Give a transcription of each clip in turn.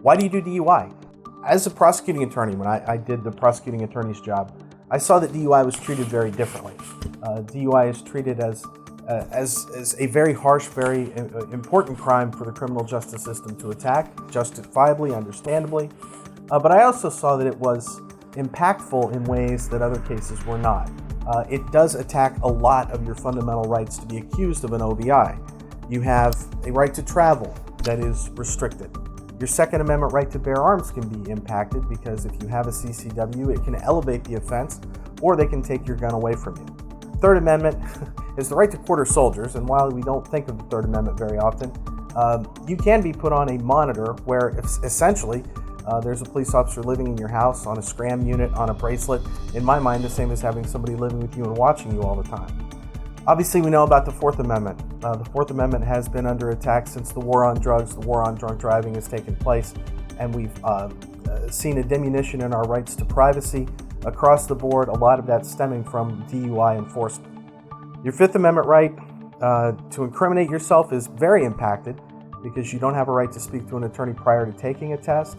Why do you do DUI? As a prosecuting attorney, when I did the prosecuting attorney's job, I saw that DUI was treated very differently. DUI is treated as a very harsh, very important crime for the criminal justice system to attack, justifiably, understandably. But I also saw that it was impactful in ways that other cases were not. It does attack a lot of your fundamental rights to be accused of an OVI. You have a right to travel that is restricted. Your Second Amendment right to bear arms can be impacted because if you have a CCW, it can elevate the offense or they can take your gun away from you. Third Amendment is the right to quarter soldiers, and while we don't think of the Third Amendment very often, you can be put on a monitor where essentially there's a police officer living in your house on a scram unit, on a bracelet. In my mind, the same as having somebody living with you and watching you all the time. Obviously, we know about the Fourth Amendment. The Fourth Amendment has been under attack since the war on drugs, the war on drunk driving has taken place, and we've seen a diminution in our rights to privacy across the board, a lot of that stemming from DUI enforcement. Your Fifth Amendment right to incriminate yourself is very impacted because you don't have a right to speak to an attorney prior to taking a test.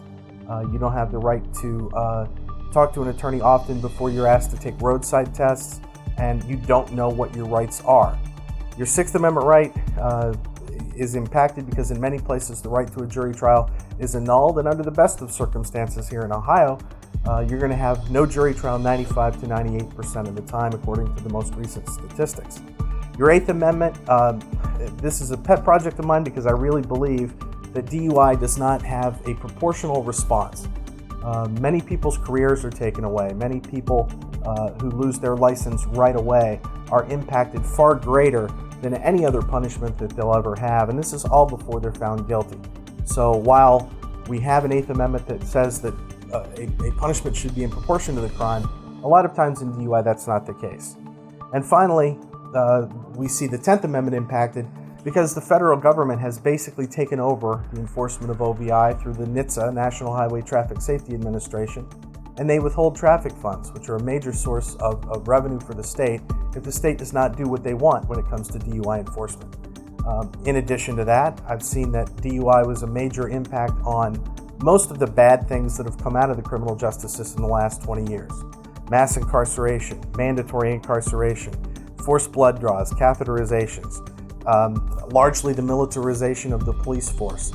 You don't have the right to talk to an attorney often before you're asked to take roadside tests, and you don't know what your rights are. Your Sixth Amendment right is impacted because in many places the right to a jury trial is annulled, and under the best of circumstances here in Ohio, you're going to have no jury trial 95 to 98% of the time, according to the most recent statistics. Your Eighth Amendment, this is a pet project of mine because I really believe that DUI does not have a proportional response. Many people's careers are taken away. Many people who lose their license right away are impacted far greater than any other punishment that they'll ever have, and this is all before they're found guilty. So while we have an Eighth Amendment that says that a punishment should be in proportion to the crime, a lot of times in DUI that's not the case. And finally, we see the 10th Amendment impacted because the federal government has basically taken over the enforcement of OVI through the NHTSA, National Highway Traffic Safety Administration, and they withhold traffic funds, which are a major source of revenue for the state if the state does not do what they want when it comes to DUI enforcement. In addition to that, I've seen that DUI was a major impact on most of the bad things that have come out of the criminal justice system in the last 20 years. Mass incarceration, mandatory incarceration, forced blood draws, catheterizations, largely the militarization of the police force,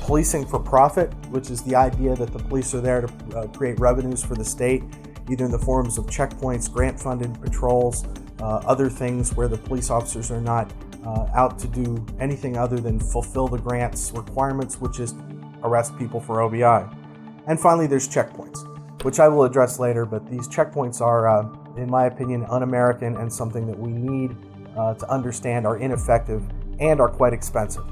policing for profit, which is the idea that the police are there to create revenues for the state, either in the forms of checkpoints, grant-funded patrols, other things where the police officers are not out to do anything other than fulfill the grant's requirements, which is arrest people for OVI. And finally, there's checkpoints, which I will address later, but these checkpoints are, in my opinion, un-American and something that we need to understand are ineffective and are quite expensive.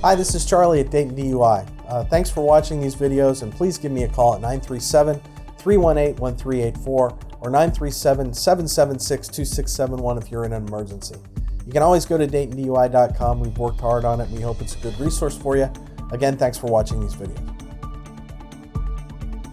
Hi, this is Charlie at DaytonDUI. Thanks for watching these videos, and please give me a call at 937-318-1384 or 937-776-2671 if you're in an emergency. You can always go to DaytonDUI.com. We've worked hard on it, and we hope it's a good resource for you. Again, thanks for watching these videos.